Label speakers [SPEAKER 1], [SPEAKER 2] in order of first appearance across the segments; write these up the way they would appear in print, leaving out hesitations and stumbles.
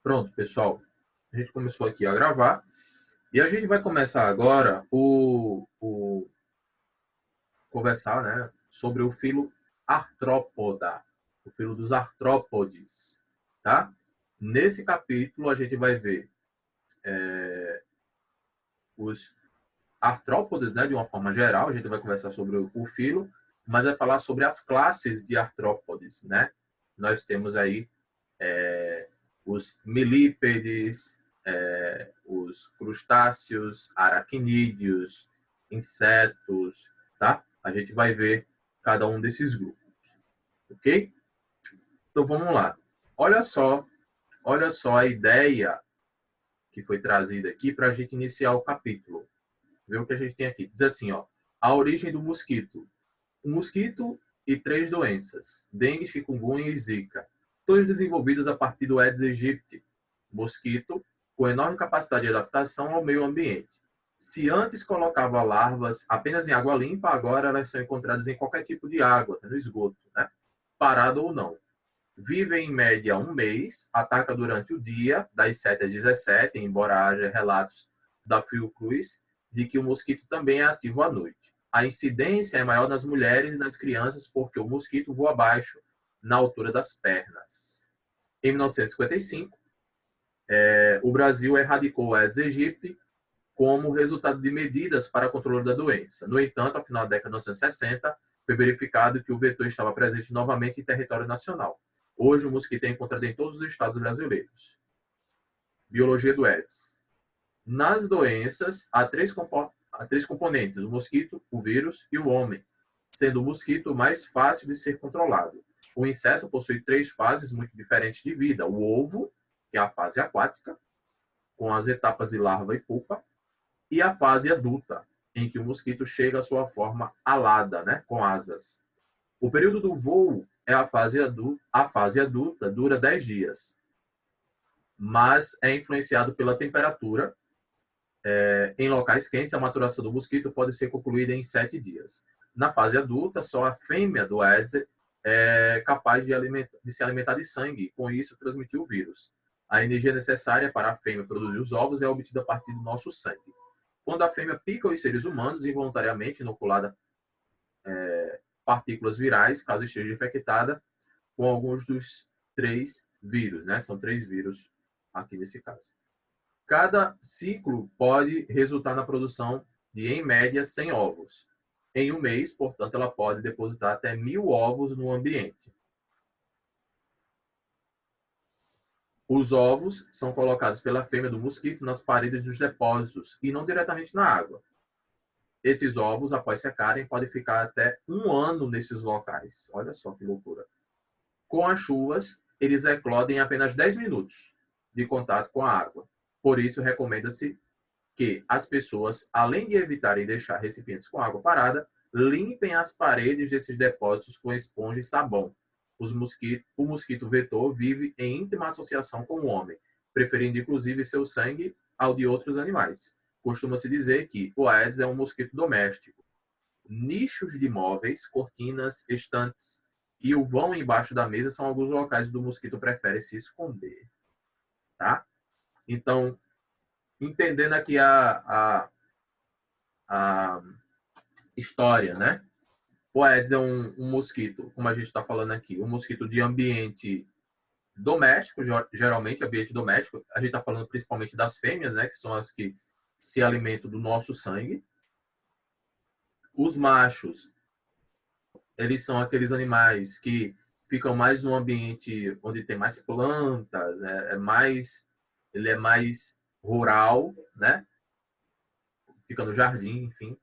[SPEAKER 1] Pronto, pessoal. A gente começou aqui a gravar. E a gente vai começar agora conversar, né, sobre o filo artrópoda, o filo dos artrópodes, tá? Nesse capítulo a gente vai ver os artrópodes, né, de uma forma geral. A gente vai conversar sobre o filo, mas vai falar sobre as classes de artrópodes, né? Nós temos aí os milípedes, os crustáceos, aracnídeos, insetos, tá? A gente vai ver cada um desses grupos, ok? Então vamos lá. Olha só a ideia que foi trazida aqui para a gente iniciar o capítulo. Vê o que a gente tem aqui. Diz assim, ó, a origem do mosquito. O mosquito e 3 doenças, dengue, chikungunya e zika, todas desenvolvidas a partir do Aedes aegypti, mosquito com enorme capacidade de adaptação ao meio ambiente. Se antes colocava larvas apenas em água limpa, agora elas são encontradas em qualquer tipo de água, no esgoto, né? Parado ou não. Vivem em média um mês, ataca durante o dia, das 7 às 17, embora haja relatos da Fiocruz de que o mosquito também é ativo à noite. A incidência é maior nas mulheres e nas crianças porque o mosquito voa abaixo, na altura das pernas. Em 1955, o Brasil erradicou o Aedes aegypti como resultado de medidas para controle da doença. No entanto, ao final da década de 1960, foi verificado que o vetor estava presente novamente em território nacional. Hoje, o mosquito é encontrado em todos os estados brasileiros. Biologia do Aedes. Nas doenças, há três componentes: o mosquito, o vírus e o homem, sendo o mosquito o mais fácil de ser controlado. O inseto possui 3 fases muito diferentes de vida: o ovo, que é a fase aquática, com as etapas de larva e pupa, e a fase adulta, em que o mosquito chega à sua forma alada, né, com asas. O período do voo é a fase adulta dura 10 dias, mas é influenciado pela temperatura. Em locais quentes, a maturação do mosquito pode ser concluída em 7 dias. Na fase adulta, só a fêmea do Aedes é capaz de se alimentar de sangue e, com isso, transmitir o vírus. A energia necessária para a fêmea produzir os ovos é obtida a partir do nosso sangue. Quando a fêmea pica os seres humanos, involuntariamente inoculada partículas virais, caso esteja infectada com alguns dos 3 vírus, né? São 3 vírus aqui nesse caso. Cada ciclo pode resultar na produção de, em média, 100 ovos. Em um mês, portanto, ela pode depositar até 1000 ovos no ambiente. Os ovos são colocados pela fêmea do mosquito nas paredes dos depósitos e não diretamente na água. Esses ovos, após secarem, podem ficar até 1 ano nesses locais. Olha só que loucura. Com as chuvas, eles eclodem em apenas 10 minutos de contato com a água. Por isso, recomenda-se que as pessoas, além de evitarem deixar recipientes com água parada, limpem as paredes desses depósitos com esponja e sabão. O mosquito vetor vive em íntima associação com o homem, preferindo inclusive seu sangue ao de outros animais. Costuma-se dizer que o Aedes é um mosquito doméstico. Nichos de móveis, cortinas, estantes e o vão embaixo da mesa são alguns locais onde o mosquito prefere se esconder. Tá? Então, entendendo aqui a história, né? O Aedes é um mosquito, como a gente está falando aqui, um mosquito de ambiente doméstico, geralmente ambiente doméstico. A gente está falando principalmente das fêmeas, né? Que são as que se alimentam do nosso sangue. Os machos, eles são aqueles animais que ficam mais no ambiente onde tem mais plantas, ele é mais rural, né? Fica no jardim, enfim,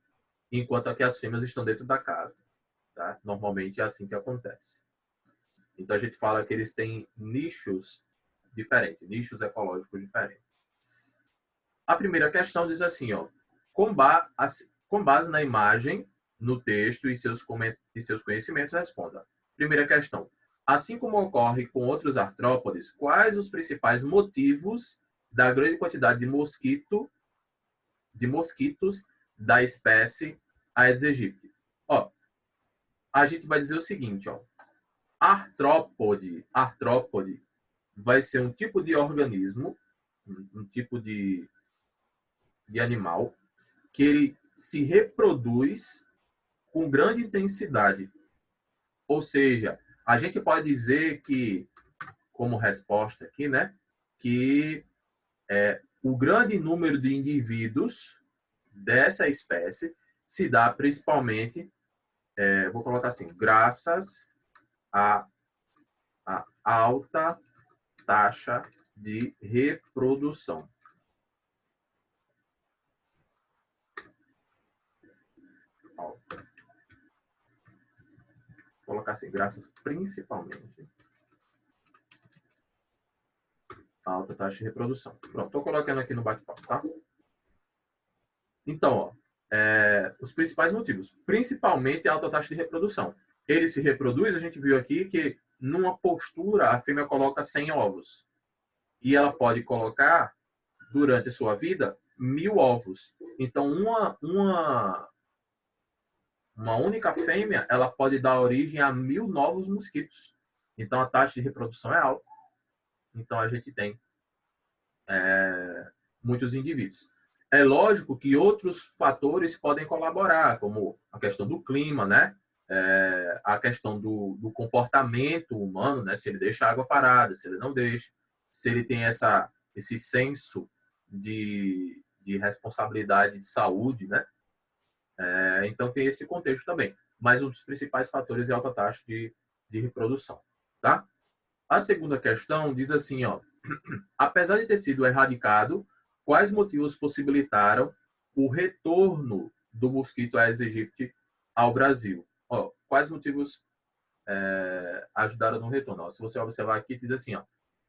[SPEAKER 1] enquanto que as fêmeas estão dentro da casa. Tá? Normalmente é assim que acontece. Então a gente fala que eles têm nichos diferentes, nichos ecológicos diferentes. A primeira questão diz assim, ó, com base na imagem, no texto e seus conhecimentos, responda. Primeira questão. Assim como ocorre com outros artrópodes, quais os principais motivos da grande quantidade de mosquitos da espécie Aedes aegypti? Ó, a gente vai dizer o seguinte, ó. Artrópode vai ser um tipo de organismo, um tipo de animal, que ele se reproduz com grande intensidade. Ou seja, a gente pode dizer que, como resposta aqui, né, que o grande número de indivíduos dessa espécie se dá principalmente, vou colocar assim, graças à alta taxa de reprodução. Vou colocar assim, graças principalmente à alta taxa de reprodução. Pronto, estou colocando aqui no bate-papo, tá? Então, ó, os principais motivos, principalmente a alta taxa de reprodução. Ele se reproduz, a gente viu aqui que numa postura a fêmea coloca 100 ovos. E ela pode colocar, durante a sua vida, 1000 ovos. Então, uma única fêmea, ela pode dar origem a 1000 novos mosquitos. Então, a taxa de reprodução é alta. Então, a gente tem muitos indivíduos. É lógico que outros fatores podem colaborar, como a questão do clima, né? A questão do comportamento humano, né? Se ele deixa a água parada, se ele não deixa, se ele tem esse senso de responsabilidade de saúde, né? Então tem esse contexto também. Mas um dos principais fatores é a alta taxa de reprodução, tá? A segunda questão diz assim, ó, apesar de ter sido erradicado, quais motivos possibilitaram o retorno do mosquito Aedes aegypti ao Brasil? Ó, quais motivos ajudaram no retorno? Ó, se você observar aqui, diz assim, ó,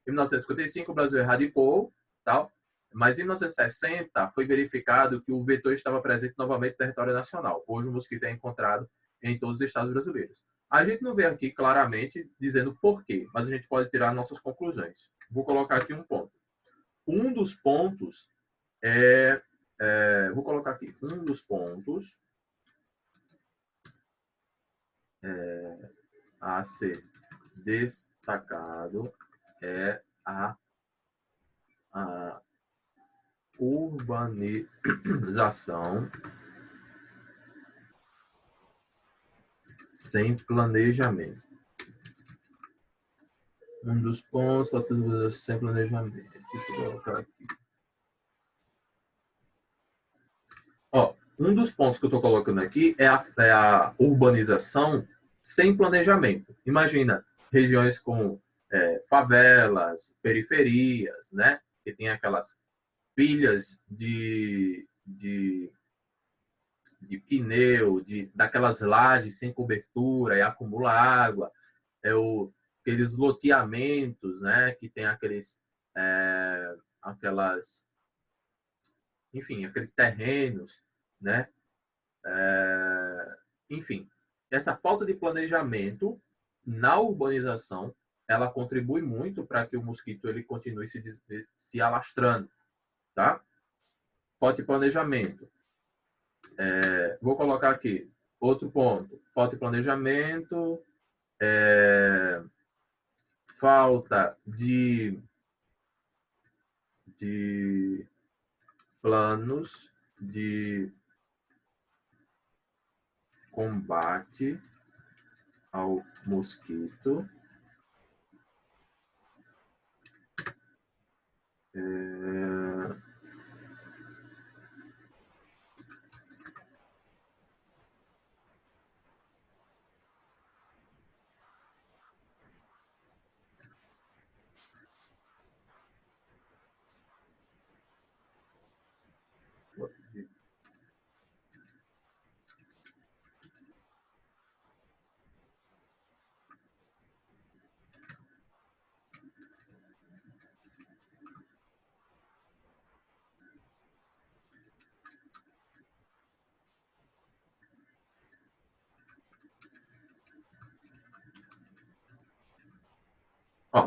[SPEAKER 1] em 1955 o Brasil erradicou, tal, mas em 1960 foi verificado que o vetor estava presente novamente no território nacional. Hoje o mosquito é encontrado em todos os estados brasileiros. A gente não vê aqui claramente dizendo por quê, mas a gente pode tirar nossas conclusões. Vou colocar aqui um ponto. Um dos pontos vou colocar aqui, um dos pontos a ser destacado é a urbanização sem planejamento. Um dos pontos sem planejamento. Deixa eu colocar aqui. Ó, um dos pontos que eu estou colocando aqui é a urbanização sem planejamento. Imagina regiões com favelas, periferias, né? Que tem aquelas pilhas de pneu, daquelas lajes sem cobertura e acumula água, aqueles loteamentos, né, que tem aqueles terrenos, né, enfim, essa falta de planejamento na urbanização, ela contribui muito para que o mosquito ele continue se alastrando, tá? Falta de planejamento. Vou colocar aqui outro ponto. Falta de planejamento, falta de planos de combate ao mosquito.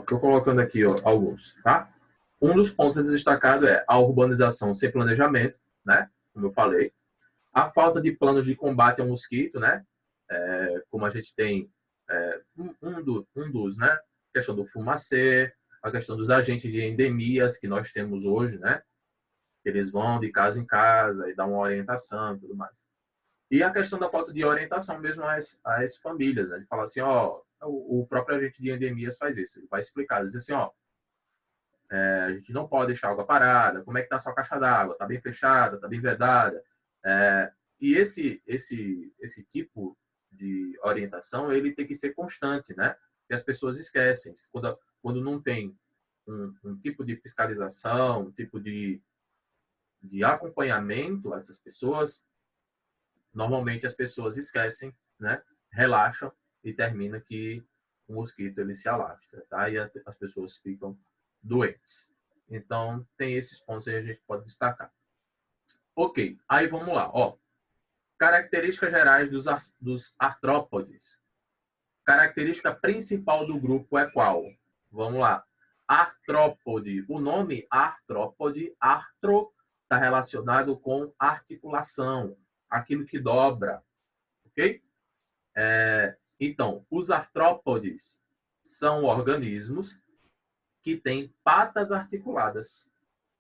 [SPEAKER 1] Estou colocando aqui alguns, tá? Um dos pontos destacados é a urbanização sem planejamento, né? Como eu falei. A falta de planos de combate ao mosquito, né? Como a gente tem um dos, né? A questão do fumacê, a questão dos agentes de endemias que nós temos hoje, né? Eles vão de casa em casa e dão uma orientação e tudo mais. E a questão da falta de orientação mesmo às famílias, né? Ele fala assim, ó, o próprio agente de endemias faz isso, ele vai explicar, ele diz assim, ó, a gente não pode deixar água parada, como é que está a sua caixa d'água? Está bem fechada? Está bem vedada? E esse tipo de orientação, ele tem que ser constante, né? E as pessoas esquecem. Quando não tem um tipo de fiscalização, um tipo de acompanhamento a essas pessoas, normalmente as pessoas esquecem, né? Relaxam e termina que o mosquito ele se alastra, tá? E as pessoas ficam doentes. Então, tem esses pontos aí que a gente pode destacar. Ok, aí vamos lá. Ó, características gerais dos artrópodes. Característica principal do grupo é qual? Vamos lá. Artrópode. O nome artrópode, artro, está relacionado com articulação, aquilo que dobra. Ok? Então, os artrópodes são organismos que têm patas articuladas.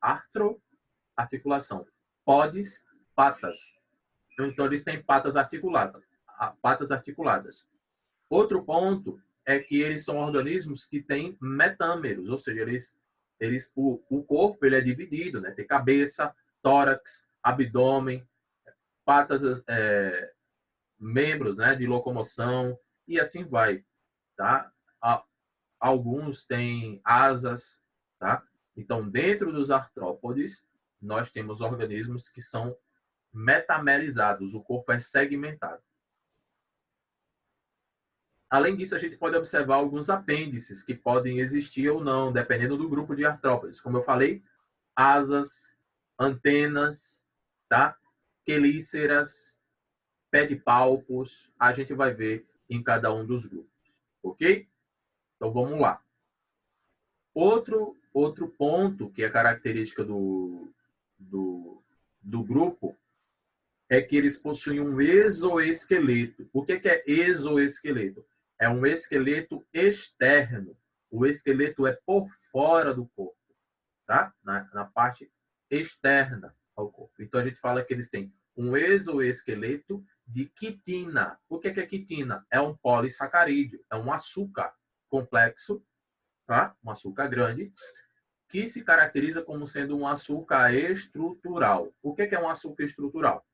[SPEAKER 1] Artro, articulação. Podes, patas. Então, eles têm patas articuladas. Patas articuladas. Outro ponto é que eles são organismos que têm metâmeros, ou seja, o corpo ele é dividido, né? Tem cabeça, tórax, abdômen, patas, membros, né, de locomoção e assim vai, tá? Alguns têm asas, tá? Então, dentro dos artrópodes, nós temos organismos que são metamerizados, o corpo é segmentado. Além disso, a gente pode observar alguns apêndices que podem existir ou não, dependendo do grupo de artrópodes. Como eu falei, asas, antenas, tá? Quelíceras, pedipalpos, a gente vai ver em cada um dos grupos, ok? Então, vamos lá. Outro ponto que é característica do grupo é que eles possuem um exoesqueleto. O que é exoesqueleto? É um esqueleto externo. O esqueleto é por fora do corpo, tá? Na parte externa ao corpo. Então, a gente fala que eles têm um exoesqueleto de quitina. O que é quitina? É um polissacarídeo, é um açúcar complexo, tá? Um açúcar grande, que se caracteriza como sendo um açúcar estrutural. O que é um açúcar estrutural?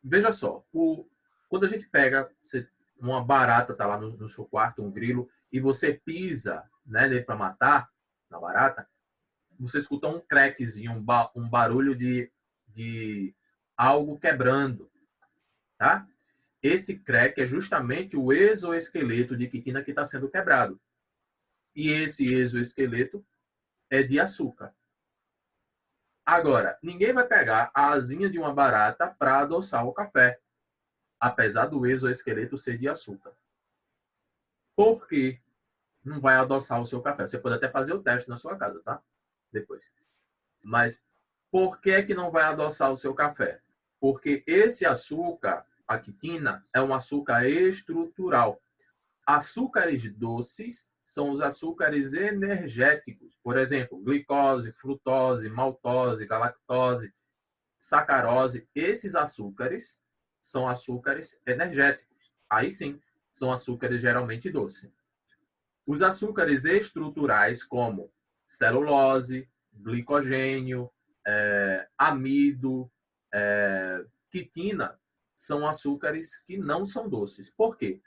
[SPEAKER 1] Veja só, quando a gente pega, uma barata está lá no seu quarto, um grilo, e você pisa, né, nele para matar na barata, você escuta um crackzinho, um barulho de algo quebrando, tá? Esse crack é justamente o exoesqueleto de quitina que está sendo quebrado. E esse exoesqueleto é de açúcar. Agora, ninguém vai pegar a asinha de uma barata para adoçar o café, apesar do exoesqueleto ser de açúcar. Por que não vai adoçar o seu café? Você pode até fazer o teste na sua casa, tá? Depois. Mas por que não vai adoçar o seu café? Porque esse açúcar, a quitina, é um açúcar estrutural. Açúcares doces são os açúcares energéticos. Por exemplo, glicose, frutose, maltose, galactose, sacarose. Esses açúcares são açúcares energéticos. Aí sim, são açúcares geralmente doces. Os açúcares estruturais, como celulose, glicogênio, amido, quitina, são açúcares que não são doces. Por quê?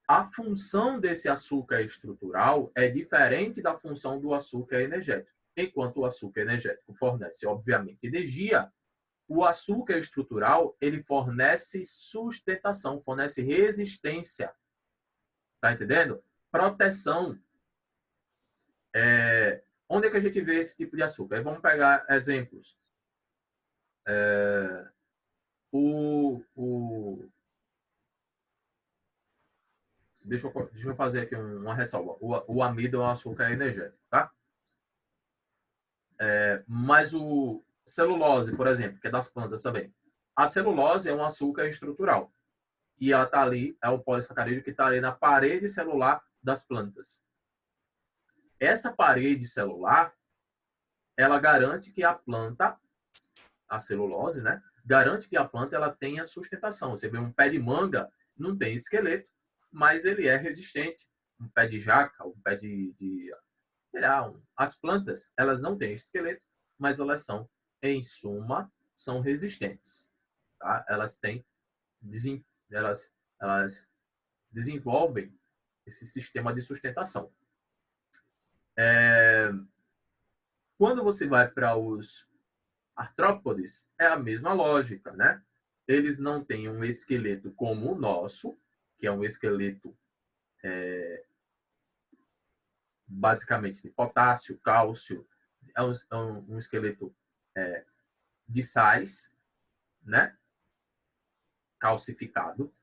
[SPEAKER 1] A função desse açúcar estrutural é diferente da função do açúcar energético. Enquanto o açúcar energético fornece, obviamente, energia, o açúcar estrutural ele fornece sustentação, fornece resistência. Tá entendendo? Proteção. Onde é que a gente vê esse tipo de açúcar? Vamos pegar exemplos. Deixa eu fazer aqui uma ressalva. O amido é um açúcar energético, tá? Mas o celulose, por exemplo, que é das plantas também. A celulose é um açúcar estrutural. E ela está ali, é o polissacarídeo que está ali na parede celular das plantas. Essa parede celular, ela garante que a planta, a celulose, né, garante que a planta ela tenha sustentação. Você vê um pé de manga, não tem esqueleto, mas ele é resistente. Um pé de jaca, um pé sei lá, as plantas, elas não têm esqueleto, mas elas são, em suma, são resistentes. Tá? Elas desenvolvem esse sistema de sustentação. Quando você vai para os artrópodes, é a mesma lógica, né? Eles não têm um esqueleto como o nosso, que é um esqueleto basicamente de potássio, cálcio, é um esqueleto de sais, né? Calcificado.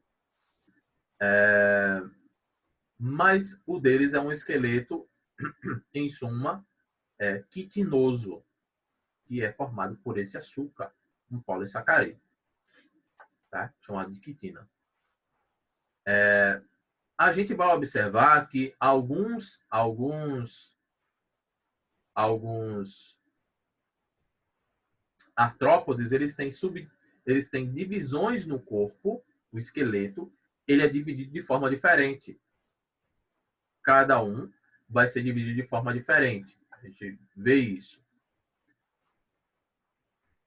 [SPEAKER 1] Mas o deles é um esqueleto, em suma, quitinoso, que é formado por esse açúcar, um polissacarídeo, tá? Chamado de quitina. A gente vai observar que alguns artrópodes, eles têm divisões no corpo, o esqueleto, ele é dividido de forma diferente. Cada um vai ser dividido de forma diferente. A gente vê isso.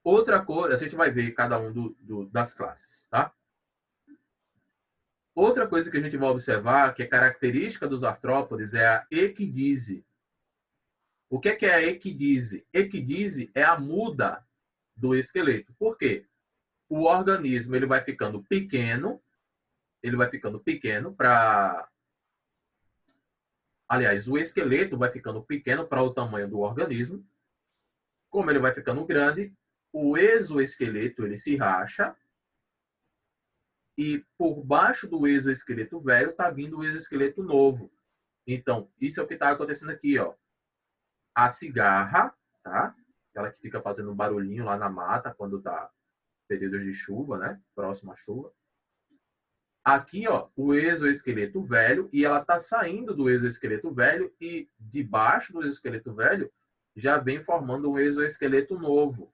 [SPEAKER 1] Outra coisa, a gente vai ver cada um das classes, tá? Outra coisa que a gente vai observar, que é característica dos artrópodes, é a equidise. O que é a equidise? Equidise é a muda do esqueleto. Por quê? O organismo ele vai ficando pequeno para... Aliás, o esqueleto vai ficando pequeno para o tamanho do organismo. Como ele vai ficando grande, o exoesqueleto ele se racha e por baixo do exoesqueleto velho está vindo o exoesqueleto novo. Então, isso é o que está acontecendo aqui, ó. A cigarra, tá? Aquela que fica fazendo um barulhinho lá na mata quando tá período de chuva, né? Próximo à chuva. Aqui, ó, o exoesqueleto velho, e ela tá saindo do exoesqueleto velho e debaixo do exoesqueleto velho já vem formando um exoesqueleto novo.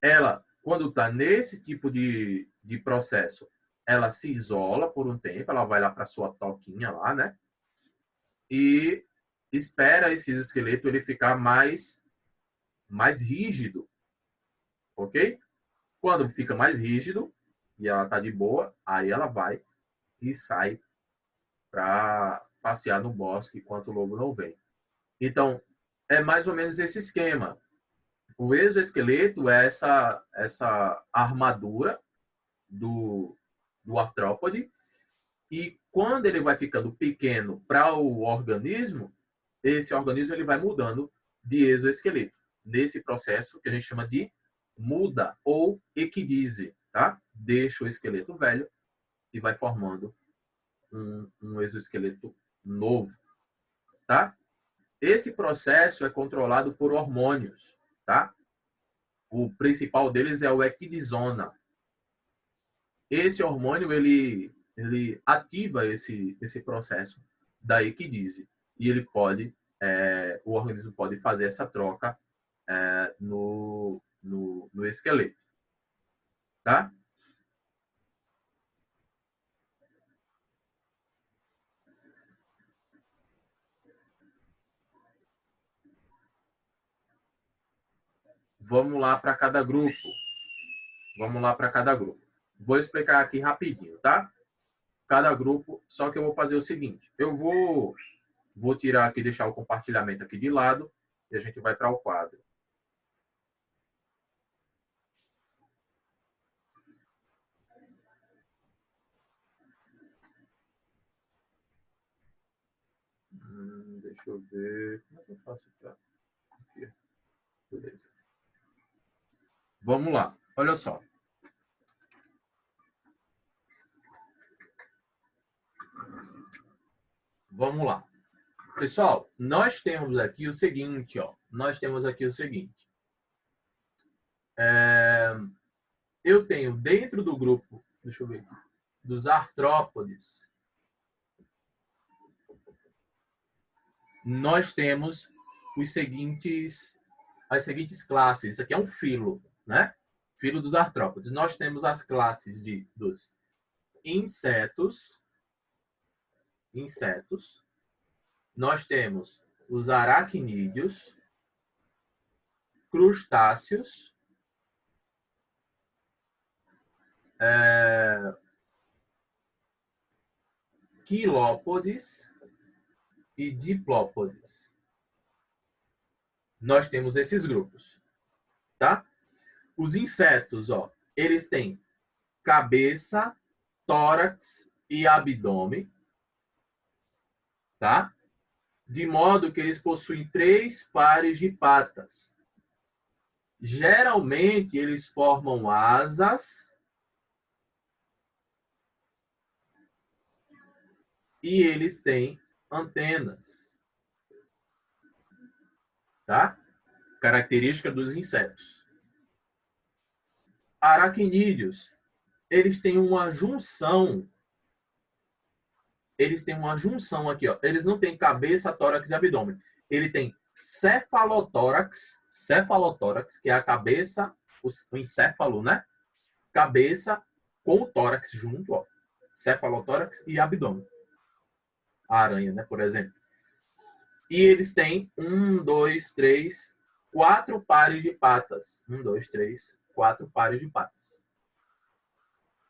[SPEAKER 1] Ela, quando está nesse tipo de processo, ela se isola por um tempo, ela vai lá para sua toquinha lá, né? E espera esse esqueleto ele ficar mais rígido, ok? Quando fica mais rígido e ela tá de boa, aí ela vai e sai para passear no bosque enquanto o lobo não vem. Então, é mais ou menos esse esquema. O exoesqueleto é essa armadura do artrópode, e quando ele vai ficando pequeno para o organismo, esse organismo ele vai mudando de exoesqueleto, nesse processo que a gente chama de muda ou equidise, tá? Deixa o esqueleto velho e vai formando um exoesqueleto novo, tá? Esse processo é controlado por hormônios, tá? O principal deles é o equidisona. Esse hormônio ele ativa esse processo da equidise e ele pode o organismo pode fazer essa troca no esqueleto, tá? Vamos lá para cada grupo. Vamos lá para cada grupo. Vou explicar aqui rapidinho, tá? Cada grupo, só que eu vou fazer o seguinte, eu vou tirar aqui, deixar o compartilhamento aqui de lado e a gente vai para o quadro. Deixa eu ver. Como é que eu faço para aqui? Beleza. Vamos lá. Olha só. Vamos lá. Pessoal, nós temos aqui o seguinte, ó. Nós temos aqui o seguinte. Eu tenho dentro do grupo, deixa eu ver aqui, dos artrópodes, nós temos as seguintes classes. Isso aqui é um filo, né? Filo dos artrópodes. Nós temos as classes dos insetos. Nós temos os aracnídeos, crustáceos, quilópodes e diplópodes. Nós temos esses grupos, tá? Os insetos, ó, eles têm cabeça, tórax e abdômen, tá? De modo que eles possuem 3 pares de patas. Geralmente, eles formam asas e eles têm antenas, tá? Característica dos insetos. Aracnídeos, eles têm uma junção. Eles têm uma junção aqui, ó. Eles não têm cabeça, tórax e abdômen. Ele tem cefalotórax, que é a cabeça, o encéfalo, né? Cabeça com o tórax junto, ó. Cefalotórax e abdômen. A aranha, né, por exemplo. E eles têm 4 pares de patas. 4 pares de patas.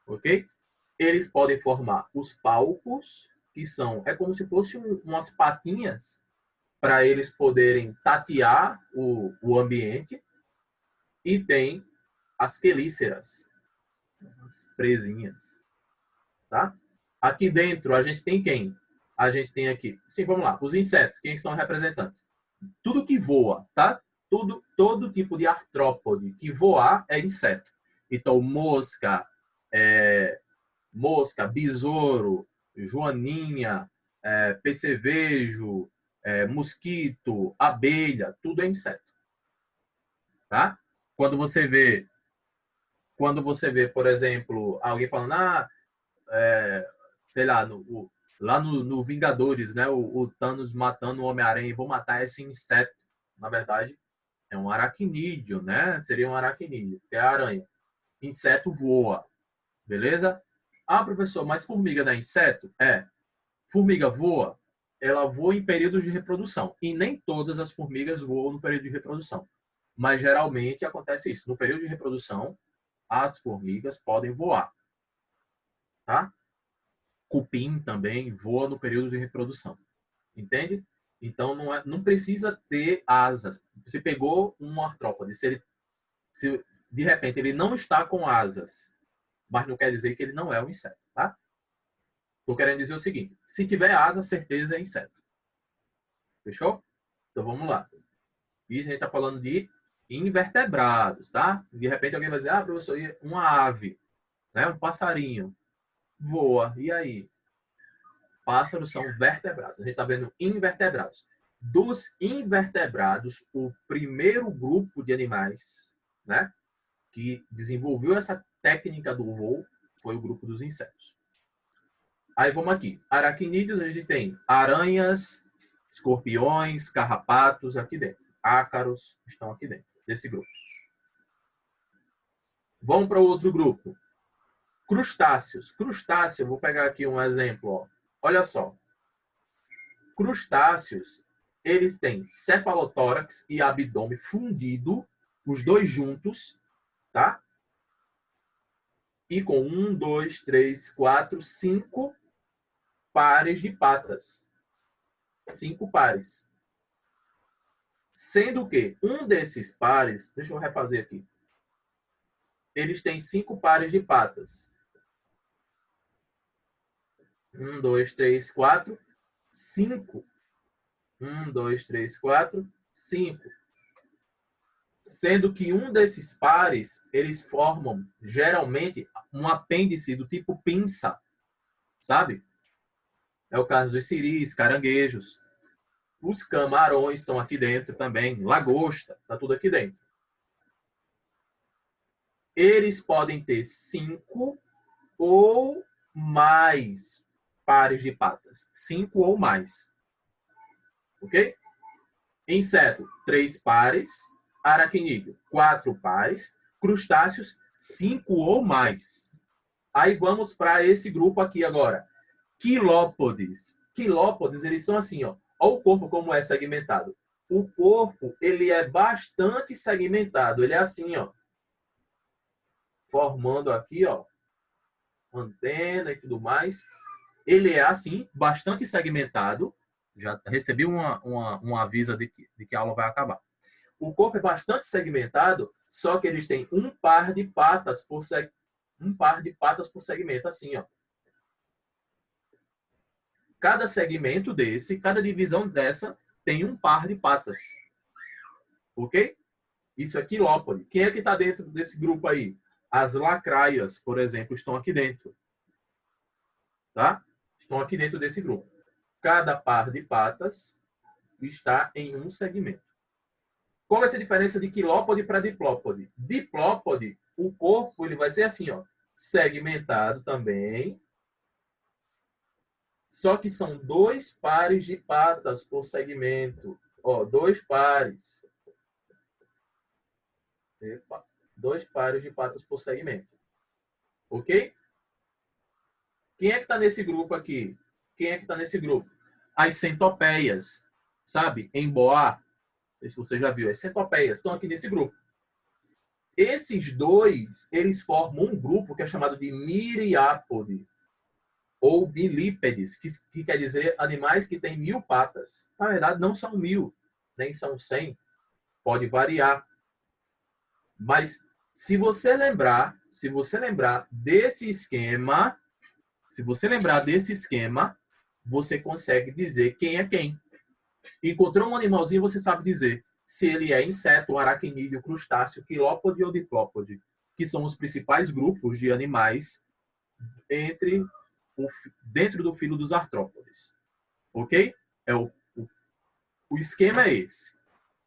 [SPEAKER 1] Ok? Eles podem formar os palpos, que é como se fossem umas patinhas para eles poderem tatear o ambiente. E tem as quelíceras, as presinhas, tá? Aqui dentro a gente tem quem? A gente tem aqui, sim, vamos lá, os insetos, quem são representantes? Tudo que voa, tá? Todo tipo de artrópode que voar é inseto. Então, mosca, besouro, joaninha, percevejo, mosquito, abelha, tudo é inseto. Tá? Quando você vê, por exemplo, alguém falando, sei lá, lá no Vingadores, né? O Thanos matando o Homem-Aranha e vou matar esse inseto. Na verdade, é um aracnídeo, né? Seria um aracnídeo, que é a aranha. Inseto voa, beleza? Ah, professor, mas formiga não é inseto? Formiga voa, ela voa em períodos de reprodução. E nem todas as formigas voam no período de reprodução. Mas geralmente acontece isso. No período de reprodução, as formigas podem voar. Tá? Cupim também voa no período de reprodução. Entende? Então não precisa ter asas. Você pegou um artrópode, se de repente ele não está com asas, mas não quer dizer que ele não é um inseto, tá? Estou querendo dizer o seguinte: se tiver asa, certeza é inseto. Fechou? Então vamos lá. Isso a gente está falando de invertebrados, tá? De repente alguém vai dizer, professor, uma ave, né? Um passarinho voa, e aí? Pássaros são vertebrados. A gente está vendo invertebrados. Dos invertebrados, o primeiro grupo de animais, né, que desenvolveu essa técnica do voo foi o grupo dos insetos. Aí vamos aqui. Aracnídeos, a gente tem aranhas, escorpiões, carrapatos aqui dentro. Ácaros estão aqui dentro desse grupo. Vamos para o outro grupo. Crustáceos. Crustáceo, vou pegar aqui um exemplo. Ó. Olha só. Crustáceos, eles têm cefalotórax e abdômen fundido, os dois juntos, tá? E com 5 pares de patas. 5 pares. Sendo que um desses pares, deixa eu refazer aqui, eles têm 5 pares de patas. 5. 5. Sendo que um desses pares, eles formam, geralmente, um apêndice do tipo pinça, sabe? É o caso dos siris, caranguejos. Os camarões estão aqui dentro também, lagosta, está tudo aqui dentro. Eles podem ter 5 ou mais pares de patas? 5 ou mais. Ok? Inseto, 3 pares. Aracnídeo, 4 pares. Crustáceos, 5 ou mais. Aí vamos para esse grupo aqui agora. Quilópodes. Quilópodes, eles são assim, ó. Olha o corpo como é segmentado. O corpo, ele é bastante segmentado. Ele é assim, ó. Formando aqui, ó. Antena e tudo mais. Ele é assim, bastante segmentado. Já recebi um aviso de que a aula vai acabar. O corpo é bastante segmentado, só que eles têm um par de patas por segmento, assim, ó. Cada segmento desse, cada divisão dessa, tem um par de patas. Ok? Isso é quilópode. Quem é que está dentro desse grupo aí? As lacraias, por exemplo, estão aqui dentro. Tá? Estão aqui dentro desse grupo. Cada par de patas está em um segmento. Qual vai ser a diferença de quilópode para diplópode? Diplópode, o corpo ele vai ser assim, ó, segmentado também. Só que são 2 pares de patas por segmento. Ó, 2 pares. Epa, 2 pares de patas por segmento. Ok? Quem é que está nesse grupo aqui? Quem é que está nesse grupo? As centopeias. Sabe? Em Boá. Não sei se você já viu. As centopeias estão aqui nesse grupo. Esses dois, eles formam um grupo que é chamado de miriápode. Ou bilípedes, que quer dizer animais que têm 1000 patas. Na verdade, não são 1000, nem são 100. Pode variar. Mas se você lembrar desse esquema, você consegue dizer quem é quem. Encontrou um animalzinho, você sabe dizer se ele é inseto, aracnídeo, crustáceo, quilópode ou diplópode, que são os principais grupos de animais dentro do filo dos artrópodes. Ok? O esquema é esse.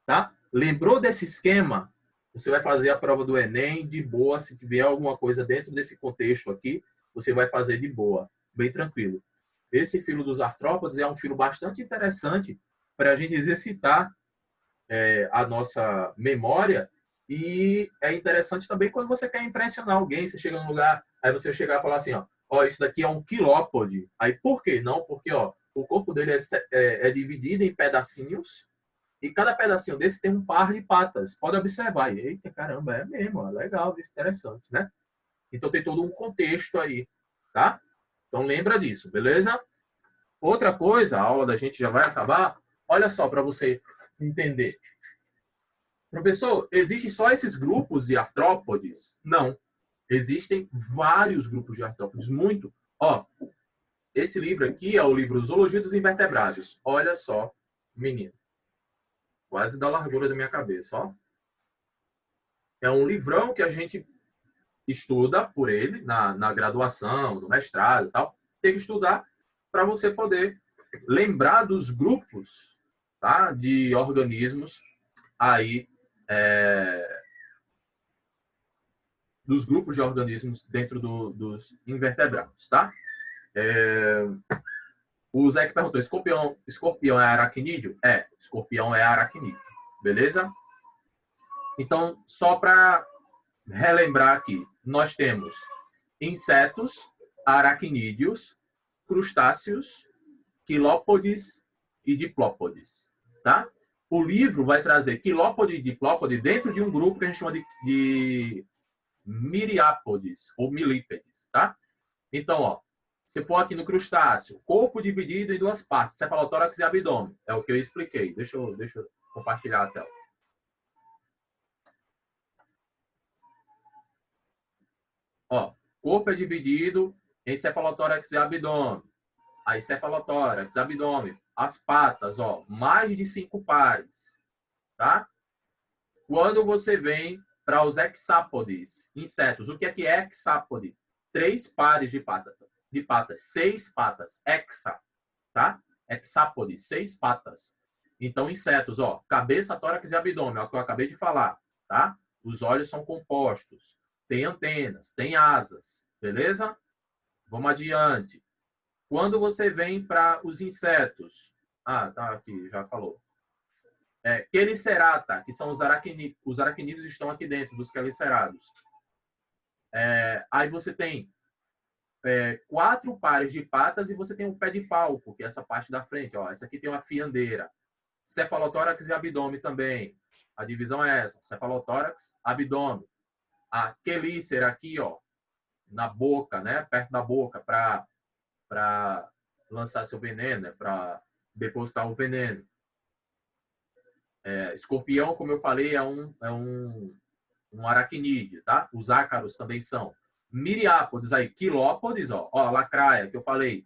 [SPEAKER 1] Tá? Lembrou desse esquema? Você vai fazer a prova do Enem de boa. Se tiver alguma coisa dentro desse contexto aqui, você vai fazer de boa, bem tranquilo. Esse filo dos artrópodes é um filo bastante interessante para a gente exercitar a nossa memória, e é interessante também quando você quer impressionar alguém. Você chega num lugar, aí você chegar e falar assim, ó, isso daqui é um quilópode. Aí por quê? Não, porque ó, o corpo dele é dividido em pedacinhos, e cada pedacinho desse tem um par de patas. Pode observar. Eita, caramba, é mesmo. Ó, legal, interessante, né? Então tem todo um contexto aí, tá? Então lembra disso, beleza? Outra coisa, a aula da gente já vai acabar. Olha só para você entender. Professor, existem só esses grupos de artrópodes? Não. Existem vários grupos de artrópodes, muito. Ó, esse livro aqui é o livro Zoologia dos Invertebrados. Olha só, menino. Quase da largura da minha cabeça, ó. É um livrão que a gente estuda por ele na graduação, no mestrado e tal. Tem que estudar para você poder lembrar dos grupos, tá, de organismos aí, dos grupos de organismos dentro dos invertebrados, tá? O Zé que perguntou, escorpião é aracnídeo? É, escorpião é aracnídeo, beleza? Então, só para relembrar aqui, nós temos insetos, aracnídeos, crustáceos, quilópodes e diplópodes, tá? O livro vai trazer quilópode e diplópode dentro de um grupo que a gente chama de miriápodes ou milípedes, tá? Então, ó, se for aqui no crustáceo, corpo dividido em 2 partes, cefalotórax e abdômen, é o que eu expliquei. Deixa eu compartilhar a tela. Ó, corpo é dividido em cefalotórax e abdômen. Aí cefalotórax, abdômen, as patas, ó, mais de 5 pares, tá? Quando você vem para os hexápodes, insetos, o que é hexápode? 3 pares de patas, 6 patas, hexa, tá? Hexápode, 6 patas. Então, insetos, ó, cabeça, tórax e abdômen, é o que eu acabei de falar, tá? Os olhos são compostos, tem antenas, tem asas, beleza? Vamos adiante. Quando você vem para os insetos, tá aqui, já falou. Quelicerata, que são os aracnídeos. Os aracnídeos estão aqui dentro dos quelicerados. Aí você tem 4 pares de patas e você tem um pé de palco, que é essa parte da frente. Ó. Essa aqui tem uma fiandeira. Cefalotórax e abdômen também. A divisão é essa. Cefalotórax, abdômen. A quelícera aqui, ó, na boca, né? Perto da boca, para lançar seu veneno, né? Para depositar o veneno. Escorpião, como eu falei, é um aracnídeo, tá? Os ácaros também são. Miriápodes aí, quilópodes, ó, lacraia, que eu falei.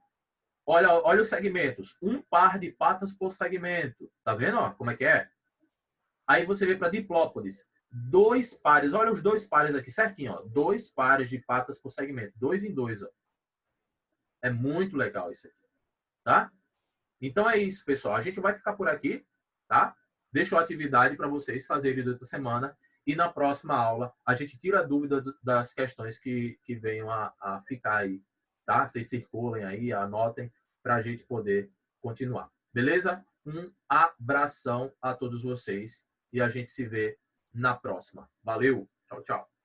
[SPEAKER 1] Olha os segmentos. Um par de patas por segmento. Tá vendo, ó, como é que é? Aí você vê para diplópodes. 2 pares, olha os 2 pares aqui, certinho, ó. 2 pares de patas por segmento. 2 em 2, ó. É muito legal isso aqui, tá? Então é isso, pessoal. A gente vai ficar por aqui, tá? Deixo a atividade para vocês fazerem durante a semana. E na próxima aula, a gente tira a dúvida das questões que venham a ficar aí, tá? Vocês circulem aí, anotem, para a gente poder continuar. Beleza? Um abração a todos vocês e a gente se vê na próxima. Valeu! Tchau, tchau!